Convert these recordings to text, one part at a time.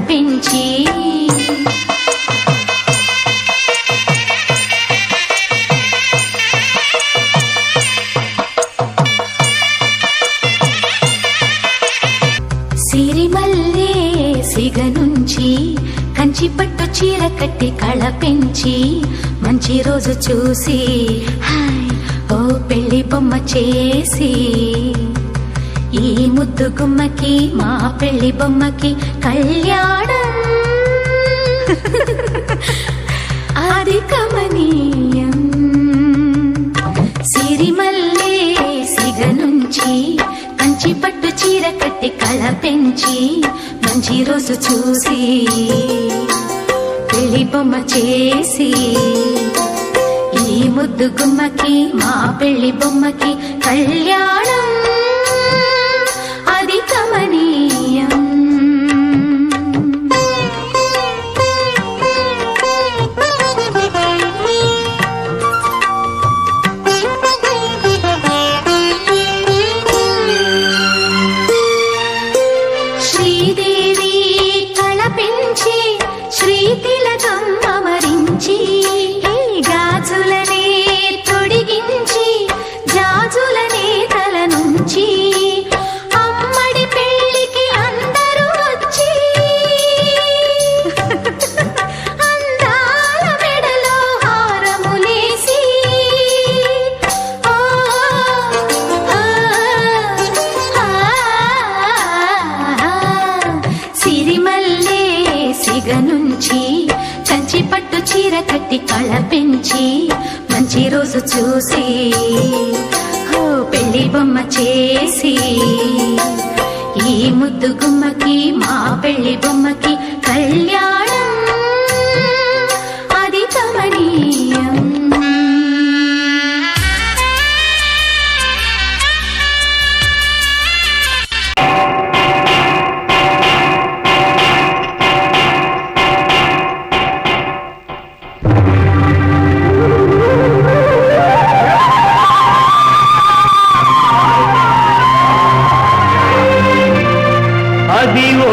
పెంచి సిరిమల్లే సిగ నుంచి కంచి పట్టు చీర కట్టి కళ పెంచి మంచి రోజు చూసి హాయ్ ఓ పెళ్లి బొమ్మ చేసి ఈ ముద్దు గుమ్మకి మా పెళ్లి బొమ్మకి కళ్యాణం అది కమనీయం. సిరిమల్లే సిగ నుంచి కంచి పట్టు చీర కట్టి కళ పెంచి మంచి రోజు చూసి పెళ్లి బొమ్మ చేసి ఈ ముద్దు గుమ్మకి మా పెళ్లి బొమ్మకి కళ్యాణం అది కమనీయం. శ్రీదేవి కళ పెంచి శ్రీతిలకం అమరించి గాజులనే తొడిగించి జాజులనే తల నుంచి అమ్మడి పెళ్లికి అందరూ వచ్చి అందాల మెడలో హారములేసి సిరిమల్లే సిగ నుంచి కంచి పట్టు చీర కట్టి కళ పెంచి మంచి రోజు చూసి ఓ పెళ్లి బొమ్మ చేసి ఈ ముద్దు గుమ్మకి మా పెళ్లి బొమ్మకి కళ్యాణం అది కమనీయం. అదివో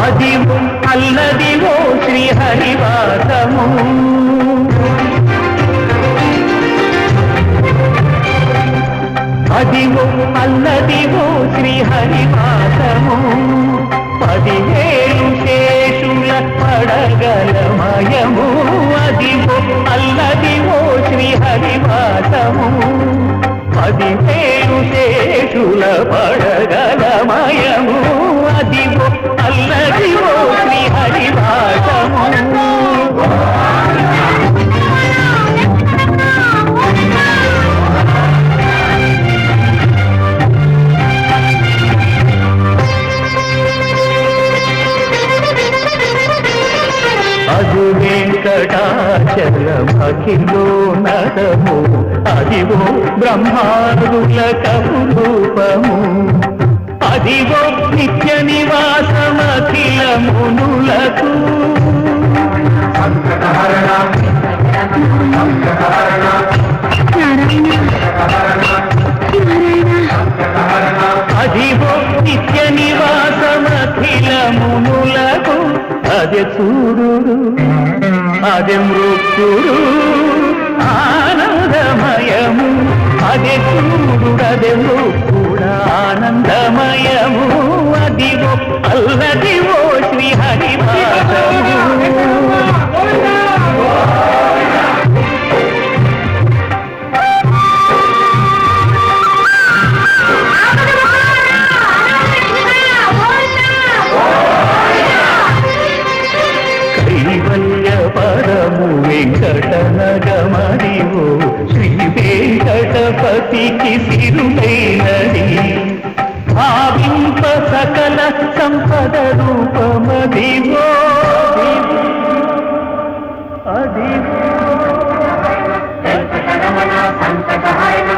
అదివో అల్లదివో శ్రీహరివాసము అదివో అల్లదివో శ్రీహరివాసము 10,000 శేషుల పడగలమయము అదివో అల్లదివో శ్రీహరివాసము 10,000 శేషుల పడగలమయము అదివో అల్లదివో శ్రీహరివాసము. అది వెంకటాచలమఖిలో నడము అదివో బ్రహ్మాదుల కపురూపము అదివో నిత్య నివాసమఖిల మునులకు అదివో నిత్య నివాసమఖిల మునులకు అదే చూడు అదే మృత్యుడు ఆనందమయము అదే చూడు అదే మృత్యుడు ఆనందమయము అదివో అల్లదివో శ్రీహరివాసము. కైవల్య పరము వెంకటనగమదివో శ్రీ వెంకటపతికి సిరులైనది భావింప సకల సంపద రూపమదివో అదివో సంతకరమణ సంతకహరణ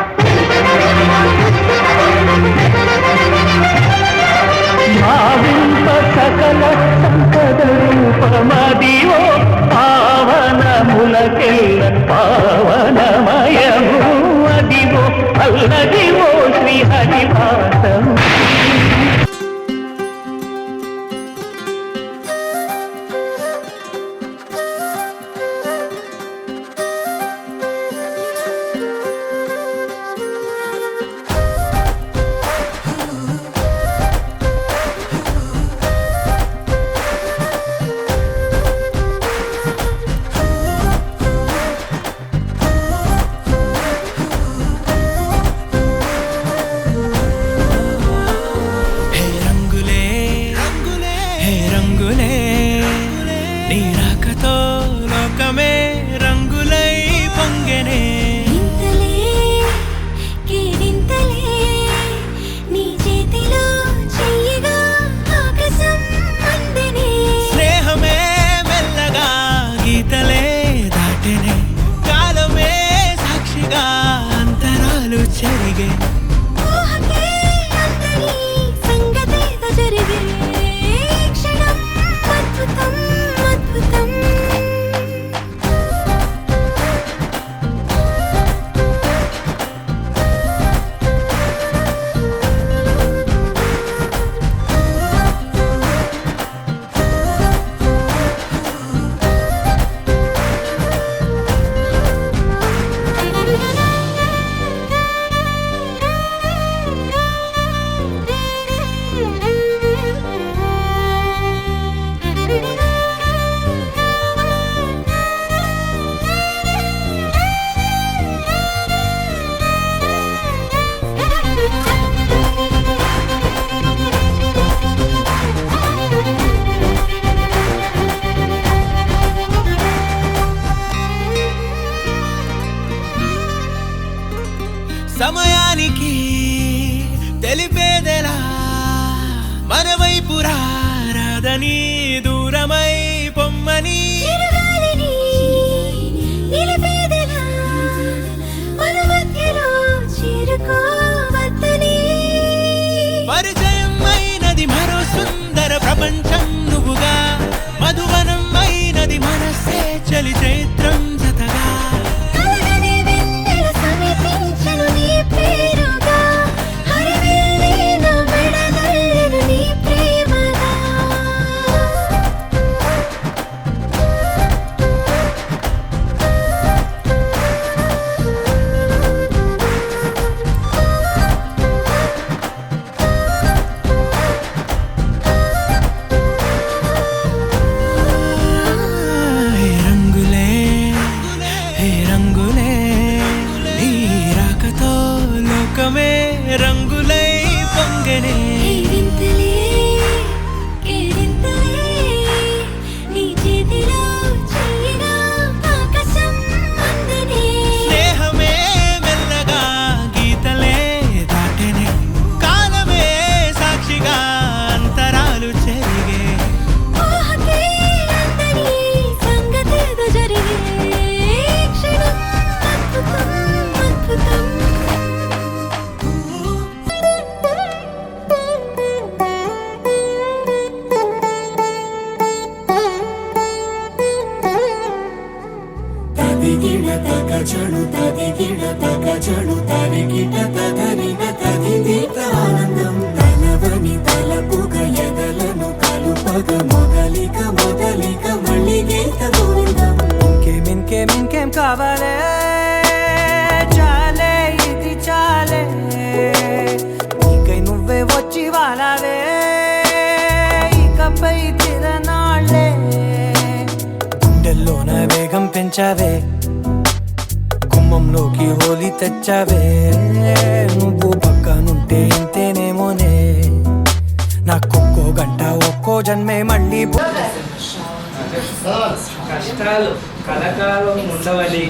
మన వైపు రాదని దూరమై పొమ్మని చిరుగాలిని నిలిపేదెలా మన మధ్యలో చేరుకోవద్దని పరిచయం అయినది మరో సుందర ప్రపంచం నువ్వుగా మధువనం అయినది మనసే చలి చైత్రం జతగా కలగని వెన్నెల సమీపించను నీ పేరుగా హరివెల్లి నా మెడదల్లెను నీ ప్రేమగా హే రంగులే హే రంగులే నీ రాకతో లోకమే రంగులై పొంగనే వింతలే కేరింతలే నీ చేతిలో చెయ్యగా ఆకాశం అందనే స్నేహమే మెల్లగా గీతలే దాటెనే కాలమే సాక్షిగా అంతరాలు చెరిగే ఊహకే అందని సంగతేదో జరిగే క్షణం అద్భుతం అద్భుతం తదిగిడ తగచడు తదిగిడ తగచడు తరిగిట తదరిన తదిదీత ఆనందం తలవని తలపుగ ఎదలను కలుపగ మొదలిక మొదలిక మళ్ళీ గీత గోవిందం ఇంకేం కావాలే చాలే ఇది చాలే నీకై నువ్వే వచ్చి వాలావే ఇకపై తిరనాళ్ళే గుండెల్లోన వేగం పెంచావే గుమ్మంలోకి హోలీ తెచ్చావే నువ్వు పక్కనుంటే ఇంతేనేమోనే నాకొక్కో గంట ఒక్కో జన్మే మళ్ళీ కష్టాలు కలకాలం ఉండవని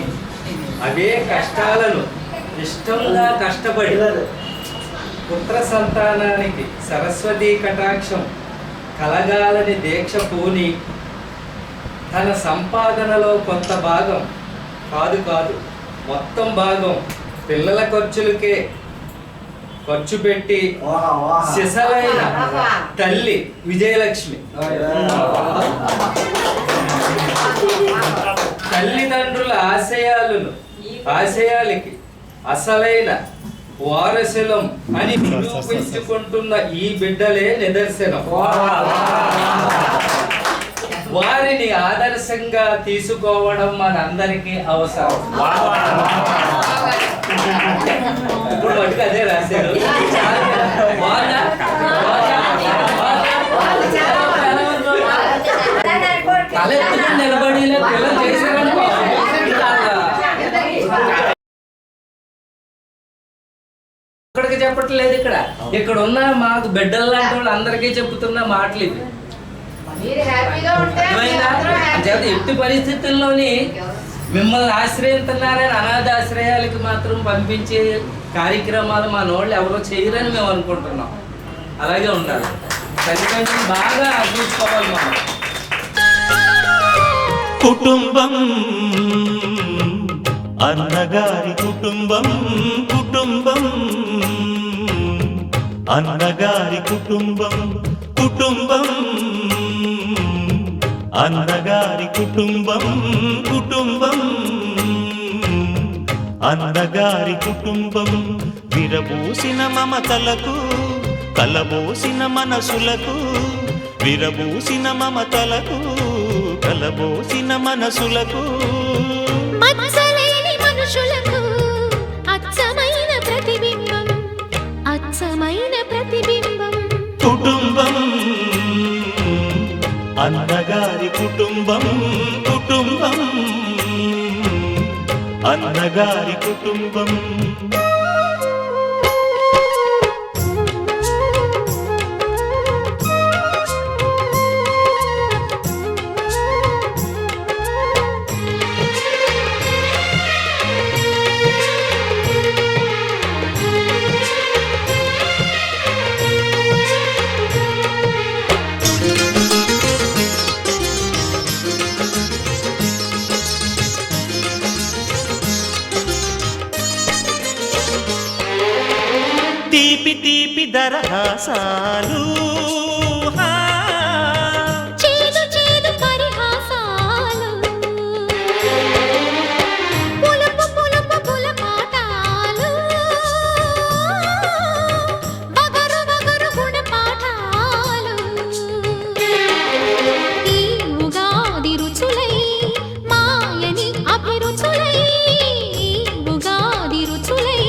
అవే కష్టాలను ఇష్టంగా కష్టపడి పుత్ర సంతానానికి సరస్వతీ కటాక్షం కలగాలని దీక్ష పూని తన సంపాదనలో కొంత భాగం కాదు మొత్తం భాగం పిల్లల ఖర్చులకే ఖర్చు పెట్టి సిసలైన తల్లి విజయలక్ష్మి తల్లిదండ్రుల ఆశయాలకి అసలైన వారసులం అని నిరూపించుకుంటున్న ఈ బిడ్డలే నిదర్శనం వారిని ఆదర్శంగా తీసుకోవడం మనందరికీ అవసరం ఇప్పుడు మటుకు అదే రాశారు తలెత్తుకుని నిలబడి పిల్లలు చేశారనుకో ఇక్కడికి చెప్పట్లేదు ఇక్కడ ఉన్న మాకు బిడ్డలు లాంటి వాళ్ళు అందరికీ చెప్తున్న మాటలు ఇవి ఎట్టి పరిస్థితుల్లోని మిమ్మల్ని ఆశ్రయిస్తున్నారని అనాథాశ్రయాలకి మాత్రం పంపించే కార్యక్రమాలు మా నోళ్ళు ఎవరో చేయరని మేము అనుకుంటున్నాం. అలాగే ఉండాలి, తల్లిదండ్రులు బాగా చూసుకోవాలి. మనం కుటుంబం అన్నగారి కుటుంబం కుటుంబం అన్నగారి కుటుంబం కుటుంబం అన్నగారి కుటుంబం కుటుంబం అన్నగారి కుటుంబం విరబూసిన మమతలకు కలబోసిన మనసులకు విరబూసిన మమతలకు కలబోసిన మనసులకు మత్సలేని మనుషులకు అచ్చమైన ప్రతిబింబం అచ్చమైన ప్రతిబింబం కుటుంబం అన్నగారి కుటుంబం కుటుంబం అన్నగారి కుటుంబం దరహాసాలు హా. చేదు చేదు పరిహాసాలు పులుపు పులుపు పులపాటాలు వగరు వగరు గుణపాఠాలు ఈ ఉగాది రుచులై మాయని అభిరుచులై ఈ ఉగాది రుచులై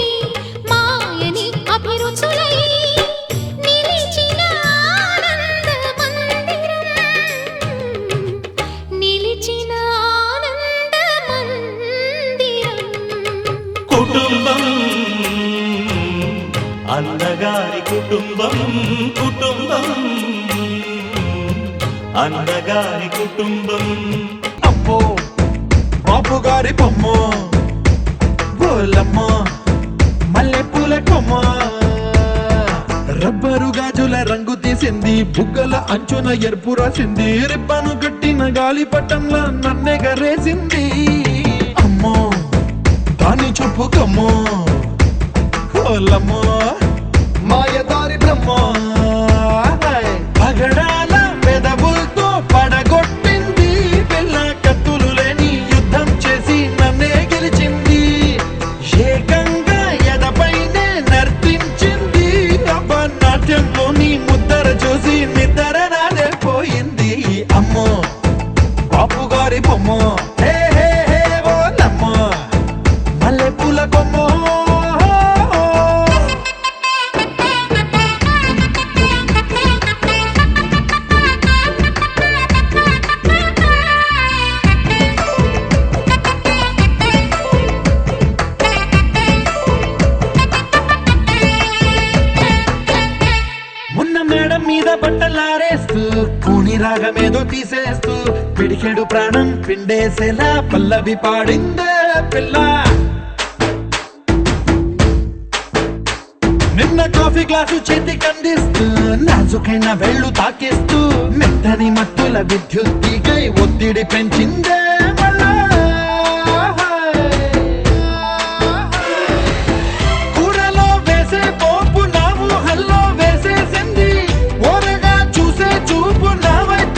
మాయని అభిరుచులై నిలిచిన ఆనంద మందిరం నిలిచిన ఆనంద మందిరం కుటుంబం అన్నగారి కుటుంబం కుటుంబం అన్నగారి కుటుంబం అమ్మో బాబు గారి బొమ్మ గోలమ్మ మల్లె పూల కొమ్మ రబ్బరు గాజుల రంగు తీసింది బుగ్గల అంచున ఎరుపు రాసింది రిబ్బను కట్టిన గాలి పట్టంలా నన్నెగరేసింది అమ్మో దాని చూపు కమ్మో గోలమ్మ మాయదారి బ్రహ్మ పగడాల పెదవులతో పడగొట్టింది పిల్ల కత్తులు లేని యుద్ధం చేసి నన్నే గెలిచింది ఏకంగా ఎదపైనే నర్తించింది అబ్బ నాట్యంలోని ముద్దర చూసి నిద్ర నాదే పోయింది అమ్మో బాపు గారి బొమ్మ హే హే హే ఓలమ్మ మల్లె పూల కొమ్మ మున్న మేడం మీద బట్టలారేస్తూ కూని రాగమేదో తీసేస్తూ పిడికెడు ప్రాణం పిండేసేలా పల్లవి పాడిందే పిల్ల నిన్న కాఫీ గ్లాసు చేతి కందిస్తూ నాజుకైన వెళ్ళు తాకేస్తూ మెత్తని మత్తుల విద్యుత్ తీగై ఒత్తిడి పెంచిందే